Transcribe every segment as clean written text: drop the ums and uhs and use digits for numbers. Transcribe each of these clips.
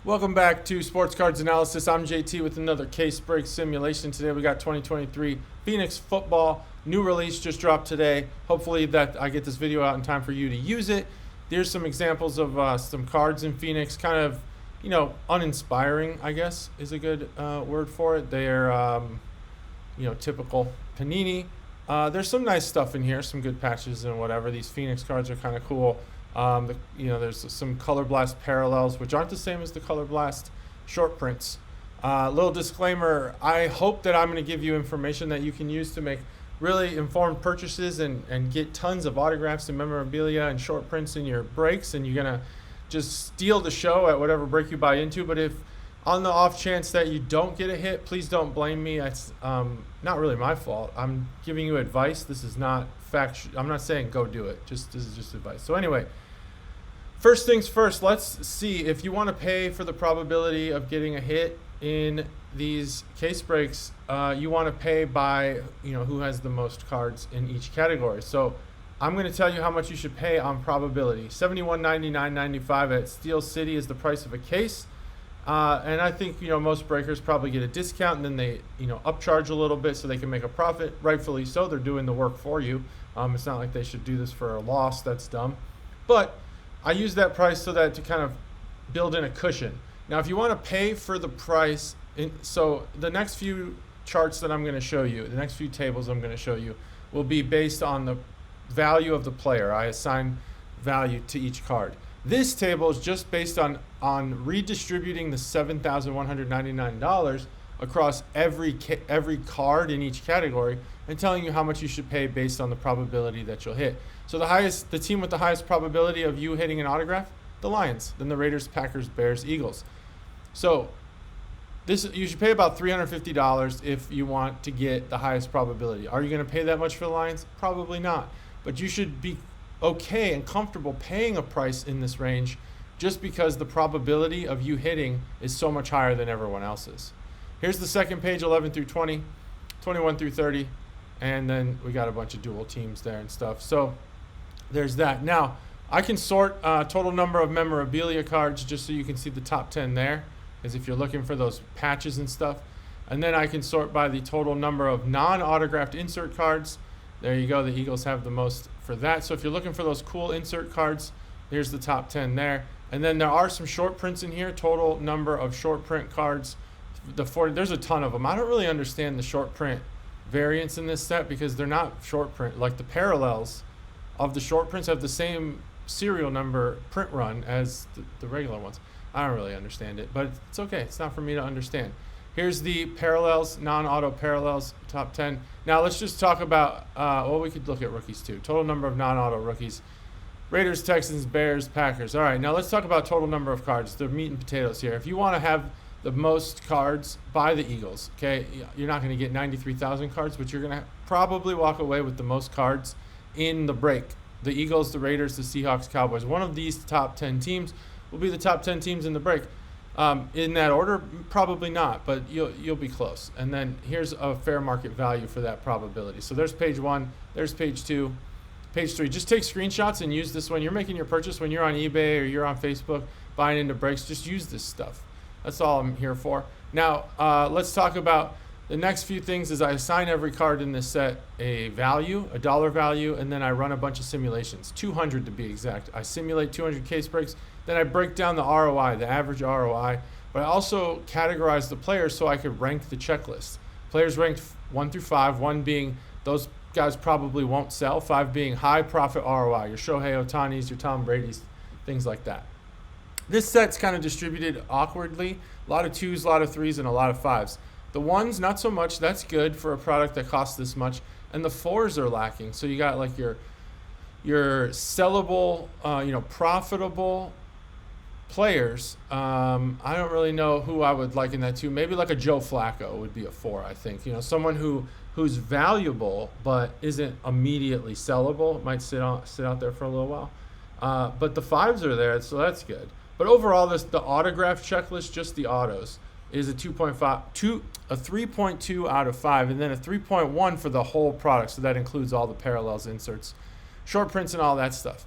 Welcome back to Sports Cards Analysis. I'm JT with another case break simulation. Today we got 2023 Phoenix football. New release just dropped today. Hopefully that I get this video out in time for you to use it. There's some examples of some cards in Phoenix. Kind of, uninspiring, I guess, is a good word for it. They're, typical Panini. There's some nice stuff in here, some good patches and whatever. These Phoenix cards are kind of cool. There's some Color Blast parallels, which aren't the same as the Color Blast short prints. Little disclaimer, I hope that I'm going to give you information that you can use to make really informed purchases and get tons of autographs and memorabilia and short prints in your breaks, and you're going to just steal the show at whatever break you buy into. But if on the off chance that you don't get a hit, please don't blame me. It's not really my fault. I'm giving you advice. This is not fact. I'm not saying go do it. This is just advice. So anyway, first things first, let's see if you want to pay for the probability of getting a hit in these case breaks. You want to pay by who has the most cards in each category. So I'm going to tell you how much you should pay on probability. $71.99.95 at Steel City is the price of a case. And I think most breakers probably get a discount, and then they upcharge a little bit so they can make a profit. Rightfully so. They're doing the work for you. It's not like they should do this for a loss. That's dumb. But I use that price so that to kind of build in a cushion. Now, if you want to pay for the price, so the next few charts that I'm going to show you, the next few tables I'm going to show you, will be based on the value of the player. I assign value to each card. This table is just based on redistributing the $7,199 across every card in each category and telling you how much you should pay based on the probability that you'll hit. So the team with the highest probability of you hitting an autograph, the Lions, then the Raiders, Packers, Bears, Eagles. So you should pay about $350 if you want to get the highest probability. Are you going to pay that much for the Lions? Probably not. But you should be okay and comfortable paying a price in this range just because the probability of you hitting is so much higher than everyone else's. Here's the second page, 11 through 20, 21 through 30, and then we got a bunch of dual teams there and stuff. So there's that. Now, I can sort total number of memorabilia cards just so you can see the top 10 there, as if you're looking for those patches and stuff. And then I can sort by the total number of non-autographed insert cards. There you go. The Eagles have the most for that. So if you're looking for those cool insert cards, here's the top 10 there. And then there are some short prints in here. Total number of short print cards. There's a ton of them. I don't really understand the short print variants in this set because they're not short print. Like the parallels of the short prints have the same serial number print run as the regular ones. I don't really understand it, but it's okay. It's not for me to understand. Here's the parallels, non-auto parallels, top 10. Now let's just talk about, we could look at rookies too. Total number of non-auto rookies. Raiders, Texans, Bears, Packers. All right, now let's talk about total number of cards. The meat and potatoes here. If you want to have the most cards, buy the Eagles, okay? You're not going to get 93,000 cards, but you're going to probably walk away with the most cards in the break. The Eagles, the Raiders, the Seahawks, Cowboys. One of these top 10 teams will be the top 10 teams in the break. In that order, probably not, but you'll be close. And then here's a fair market value for that probability. So there's page 1, there's page 2, page 3. Just take screenshots and use this when you're making your purchase, when you're on eBay or you're on Facebook buying into breaks. Just use this stuff. That's all I'm here for. Now, let's talk about the next few things. Is I assign every card in this set a value, a dollar value, and then I run a bunch of simulations, 200 to be exact. I simulate 200 case breaks. Then I break down the ROI, the average ROI, but I also categorize the players so I could rank the checklist. Players ranked 1 through 5, 1 being those guys probably won't sell, 5 being high profit ROI, your Shohei Ohtanis, your Tom Brady's, things like that. This set's kind of distributed awkwardly, a lot of 2s, a lot of 3s, and a lot of 5s. The 1s, not so much. That's good for a product that costs this much. And the 4s are lacking. So you got like your sellable, profitable players. I don't really know who I would liken that to. Maybe like a Joe Flacco would be a 4, I think. Someone who's valuable but isn't immediately sellable. It might sit out there for a little while. But the 5s are there, so that's good. But overall, the autograph checklist, just the autos, is a 3.2 out of 5, and then a 3.1 for the whole product. So that includes all the parallels, inserts, short prints, and all that stuff.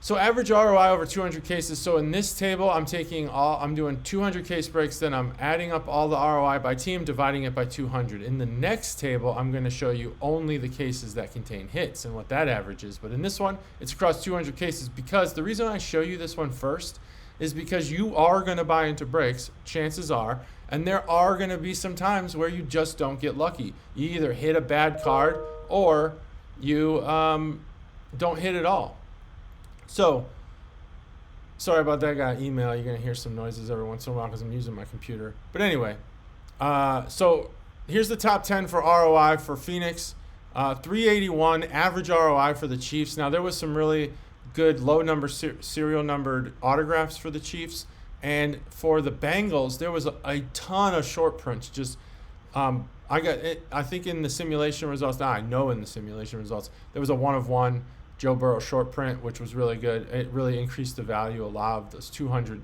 So average ROI over 200 cases. So in this table, I'm doing 200 case breaks, then I'm adding up all the ROI by team, dividing it by 200. In the next table, I'm going to show you only the cases that contain hits and what that average is. But in this one, it's across 200 cases, because the reason I show you this one first is because you are going to buy into breaks, chances are, and there are going to be some times where you just don't get lucky. You either hit a bad card or you don't hit at all. So, sorry about that, got an email. You're going to hear some noises every once in a while because I'm using my computer. But anyway, so here's the top 10 for ROI for Phoenix. 381 average ROI for the Chiefs. Now, there was some really good low number serial numbered autographs for the Chiefs. And for the Bengals, there was a ton of short prints. Just I got it. I think in the simulation results, I know in the simulation results, there was a 1-of-1 Joe Burrow short print, which was really good. It really increased the value a lot of those 200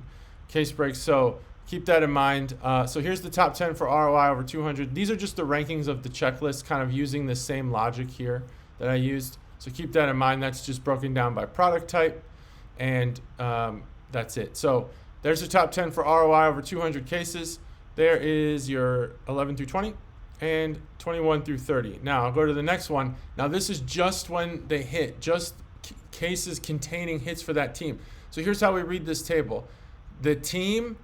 case breaks. So keep that in mind. So here's the top 10 for ROI over 200. These are just the rankings of the checklist, kind of using the same logic here that I used. So keep that in mind. That's just broken down by product type, and that's it. So there's the top 10 for ROI over 200 cases. There is your 11 through 20 and 21 through 30. Now I'll go to the next one. Now this is just when they hit, just cases containing hits for that team. So here's how we read this table. The team,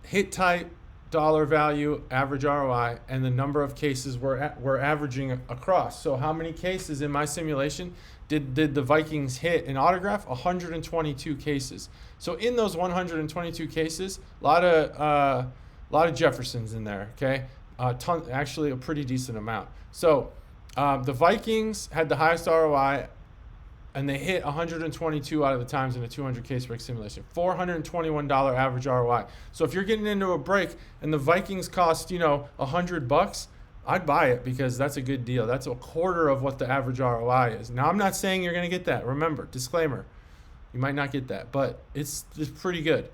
hit type, dollar value, average ROI, and the number of cases we're averaging across. So how many cases in my simulation did the Vikings hit an autograph? 122 cases. So in those 122 cases, a lot of Jeffersons in there, okay? Actually a pretty decent amount. So the Vikings had the highest ROI, and they hit 122 out of the times in a 200 case break simulation. $421 average ROI. So if you're getting into a break and the Vikings cost, $100, I'd buy it because that's a good deal. That's a quarter of what the average ROI is. Now, I'm not saying you're going to get that. Remember, disclaimer, you might not get that, but it's pretty good.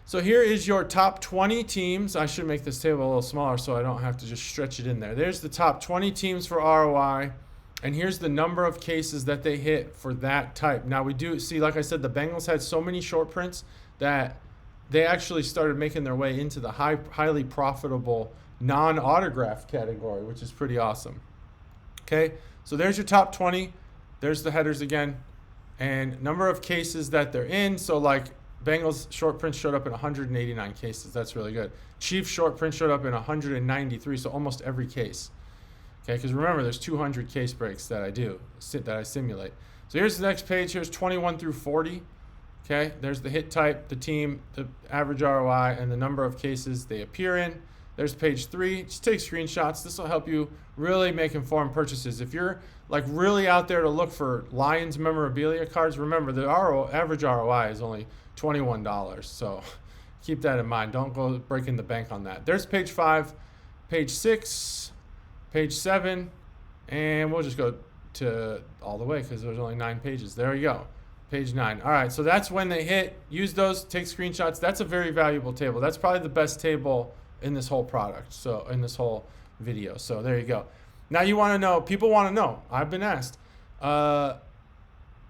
So here is your top 20 teams. I should make this table a little smaller so I don't have to just stretch it in there. There's the top 20 teams for ROI. And here's the number of cases that they hit for that type. Now we do see, like I said, the Bengals had so many short prints that they actually started making their way into the highly profitable non-autograph category, which is pretty awesome. Okay, so there's your top 20. There's the headers again. And number of cases that they're in. So like Bengals short print showed up in 189 cases. That's really good. Chiefs short print showed up in 193, so almost every case. Okay, because remember, there's 200 case breaks that I simulate. So here's the next page. Here's 21 through 40. Okay, there's the hit type, the team, the average ROI, and the number of cases they appear in. There's page 3. Just take screenshots. This will help you really make informed purchases. If you're like really out there to look for Lions memorabilia cards, remember the average ROI is only $21. So keep that in mind. Don't go breaking the bank on that. There's page 5, page 6. Page 7, and we'll just go to all the way because there's only 9 pages. There you go, page 9. All right, so that's when they hit. Use those, take screenshots. That's a very valuable table. That's probably the best table in this whole product, so in this whole video. So there you go. Now you want to know, people want to know, I've been asked, are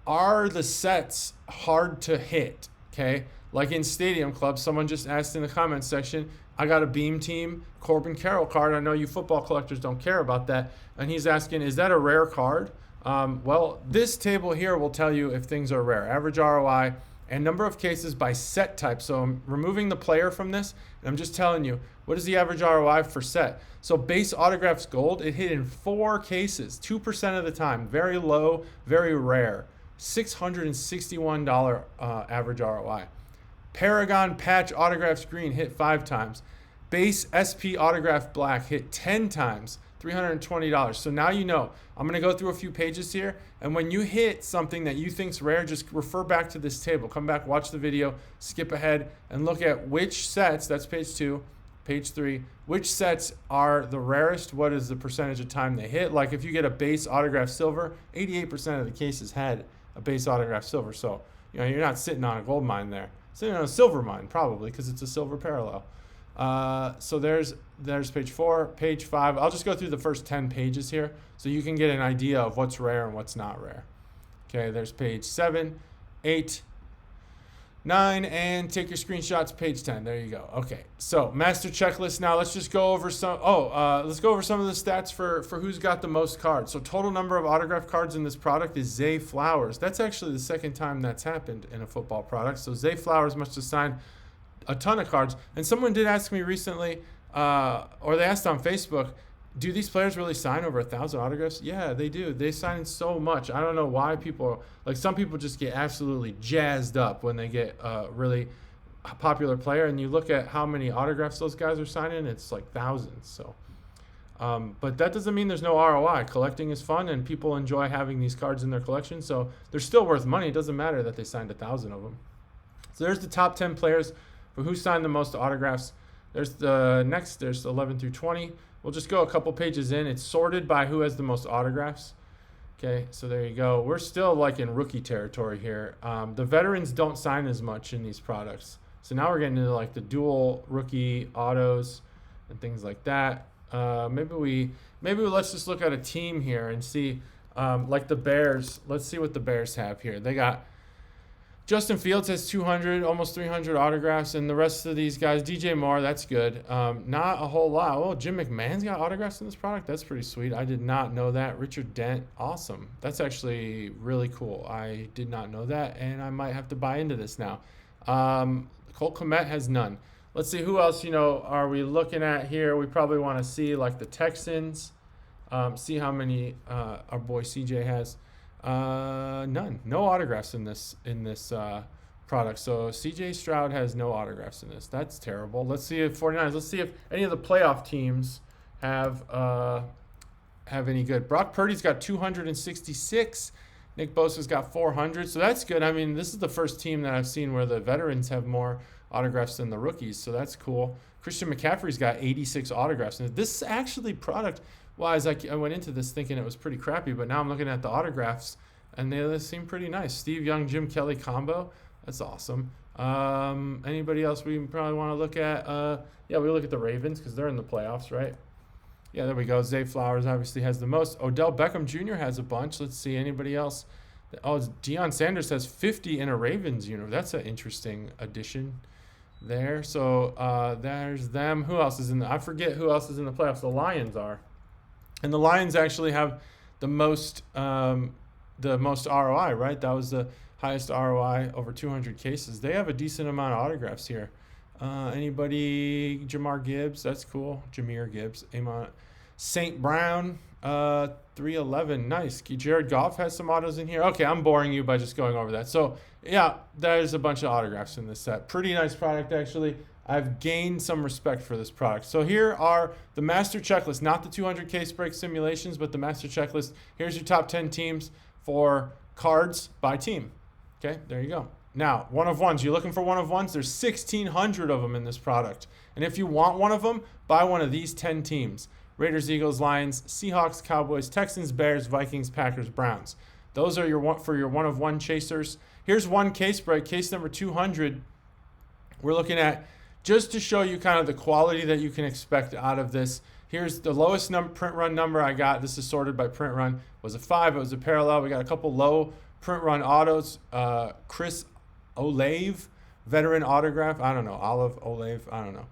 the sets hard to hit, okay? Like in Stadium Club, someone just asked in the comments section, I got a Beam Team Corbin Carroll card. I know you football collectors don't care about that. And he's asking, is that a rare card? Well, this table here will tell you if things are rare. Average ROI and number of cases by set type. So I'm removing the player from this, and I'm just telling you, what is the average ROI for set? So base autographs gold, it hit in 4 cases, 2% of the time. Very low, very rare. $661 average ROI. Paragon patch autographs green hit 5 times. Base SP autograph black hit 10 times, $320. So now you know. I'm going to go through a few pages here, and when you hit something that you think's rare, just refer back to this table. Come back, watch the video, skip ahead, and look at which sets, that's page 2, page 3, which sets are the rarest, what is the percentage of time they hit. Like if you get a base autograph silver, 88% of the cases had a base autograph silver. So, you're not sitting on a gold mine there. Sitting on a silver mine, probably, because it's a silver parallel. So there's page 4, page 5. I'll just go through the first 10 pages here so you can get an idea of what's rare and what's not rare. Okay, there's page 7, 8, 9, and take your screenshots, page 10. There you go. Okay, so master checklist. Now let's just go over some. Let's go over some of the stats for who's got the most cards. So total number of autograph cards in this product is Zay Flowers. That's actually the second time that's happened in a football product. So Zay Flowers must have signed a ton of cards. And someone did ask me recently, or they asked on Facebook, do these players really sign over 1,000 autographs? Yeah, they do. They sign so much. I don't know why people, like some people just get absolutely jazzed up when they get a really popular player. And you look at how many autographs those guys are signing, it's like thousands. So, but that doesn't mean there's no ROI. Collecting is fun and people enjoy having these cards in their collection. So they're still worth money. It doesn't matter that they signed 1,000 of them. So there's the top 10 players for who signed the most autographs. There's the next, there's 11 through 20. We'll just go a couple pages in. It's sorted by who has the most autographs. Okay, so there you go. We're still like in rookie territory here. The veterans don't sign as much in these products. So now we're getting into like the dual rookie autos and things like that. Maybe let's just look at a team here and see, like the Bears. Let's see what the Bears have here. They got Justin Fields has 200, almost 300 autographs, and the rest of these guys, DJ Moore, that's good. Not a whole lot. Oh, Jim McMahon's got autographs in this product. That's pretty sweet. I did not know that. Richard Dent, awesome. That's actually really cool. I did not know that, and I might have to buy into this now. Colt Kmet has none. Let's see who else, are we looking at here. We probably want to see like the Texans, see how many our boy CJ has. None. No autographs in this product. So CJ Stroud has no autographs in this. That's terrible. Let's see if 49ers. Let's see if any of the playoff teams have any good. Brock Purdy's got 266. Nick Bosa's got 400. So that's good. I mean, this is the first team that I've seen where the veterans have more autographs than the rookies. So that's cool. Christian McCaffrey's got 86 autographs. And this actually product. Wise, I went into this thinking it was pretty crappy, but now I'm looking at the autographs, and they seem pretty nice. Steve Young, Jim Kelly combo. That's awesome. Anybody else we probably want to look at? We look at the Ravens because they're in the playoffs, right? Yeah, there we go. Zay Flowers obviously has the most. Odell Beckham Jr. has a bunch. Let's see. Anybody else? Oh, Deion Sanders has 50 in a Ravens uniform. That's an interesting addition there. So there's them. Who else is in the? I forget who else is in the playoffs. The Lions are. And the Lions actually have the most ROI, right? That was the highest ROI, over 200 cases. They have a decent amount of autographs here. Anybody? Jamar Gibbs, that's cool. Jameer Gibbs. St. Brown, 311, nice. Jared Goff has some autos in here. Okay, I'm boring you by just going over that. So, yeah, there's a bunch of autographs in this set. Pretty nice product, actually. I've gained some respect for this product. So here are the master checklist, not the 200 case break simulations, but the master checklist. Here's your top 10 teams for cards by team. Okay, there you go. Now, one of ones. You're looking for one of ones? There's 1,600 of them in this product. And if you want one of them, buy one of these 10 teams. Raiders, Eagles, Lions, Seahawks, Cowboys, Texans, Bears, Vikings, Packers, Browns. Those are your one of one chasers. Here's one case break, case number 200. We're looking at, just to show you kind of the quality that you can expect out of this. Here's the lowest print run number I got. This is sorted by print run. Was a 5. It was a parallel. We got a couple low print run autos. Chris Olave, veteran autograph. I don't know. Olive Olave. I don't know.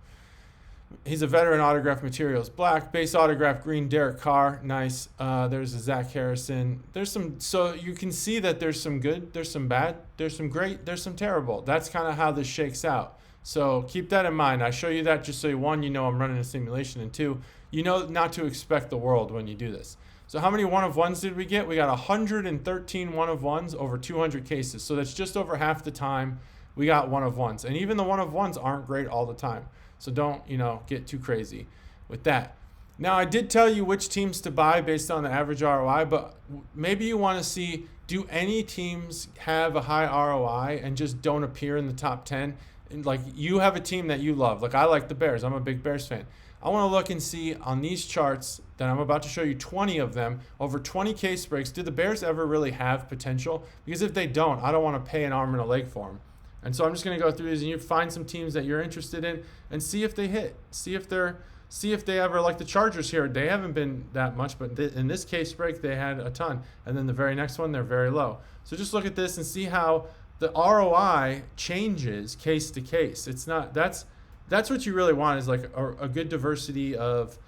He's a veteran autograph materials. Black base autograph. Green Derek Carr. Nice. There's a Zach Harrison. There's some. So you can see that there's some good. There's some bad. There's some great. There's some terrible. That's kind of how this shakes out. So keep that in mind. I show you that just so one, I'm running a simulation, and two, not to expect the world when you do this. So how many one of ones did we get? We got 113 one of ones over 200 cases. So that's just over half the time we got one of ones. And even the one of ones aren't great all the time. So don't, get too crazy with that. Now, I did tell you which teams to buy based on the average ROI, but maybe you want to see, do any teams have a high ROI and just don't appear in the top 10? And like, you have a team that you love. Like, I like the Bears. I'm a big Bears fan. I want to look and see on these charts that I'm about to show you 20 of them, over 20 case breaks, do the Bears ever really have potential? Because if they don't, I don't want to pay an arm and a leg for them. And so I'm just going to go through these, and you find some teams that you're interested in and see if they hit. See if they ever, like the Chargers here, they haven't been that much, but in this case break, they had a ton. And then the very next one, they're very low. So just look at this and see how the ROI changes case to case. It's not, that's what you really want, is like a good diversity of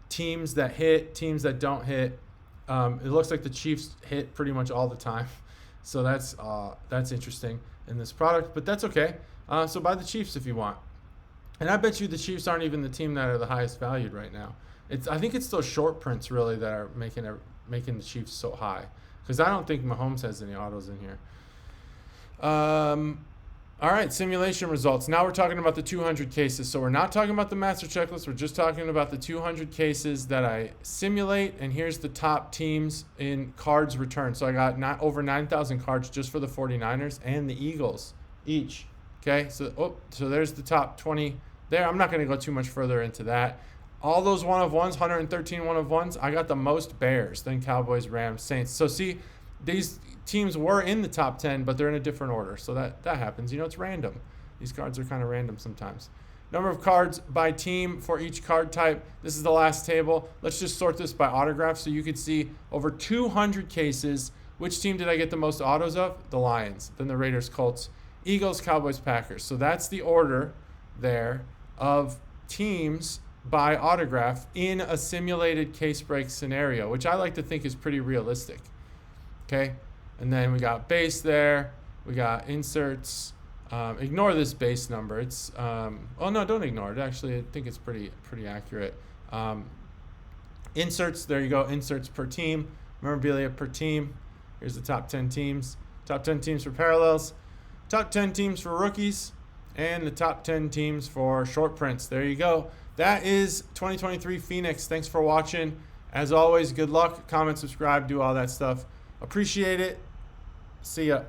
teams that hit, teams that don't hit. It looks like the Chiefs hit pretty much all the time. So that's interesting in this product, but that's okay. So buy the Chiefs if you want. And I bet you the Chiefs aren't even the team that are the highest valued right now. I think it's those short prints really that are making the Chiefs so high, because I don't think Mahomes has any autos in here. All right, simulation results. Now we're talking about the 200 cases. So we're not talking about the master checklist. We're just talking about the 200 cases that I simulate. And here's the top teams in cards returned. So I got over 9,000 cards just for the 49ers and the Eagles each. Okay, so there's the top 20 there. I'm not going to go too much further into that. All those one-of-ones, 113 one-of-ones, I got the most Bears, then Cowboys, Rams, Saints. So see, these teams were in the top 10, but they're in a different order. So that happens. You know, it's random. These cards are kind of random sometimes. Number of cards by team for each card type. This is the last table. Let's just sort this by autograph so you could see over 200 cases. Which team did I get the most autos of? The Lions. Then the Raiders, Colts, Eagles, Cowboys, Packers. So that's the order there of teams by autograph in a simulated case break scenario, which I like to think is pretty realistic. Okay, and then we got base there. We got inserts. Ignore this base number. It's oh no, don't ignore it. Actually, I think it's pretty accurate. Inserts. There you go. Inserts per team. Memorabilia per team. Here's the top 10 teams. Top 10 teams for parallels. Top 10 teams for rookies, and the top 10 teams for short prints. There you go. That is 2023 Phoenix. Thanks for watching. As always, good luck. Comment, subscribe, do all that stuff. Appreciate it. See ya.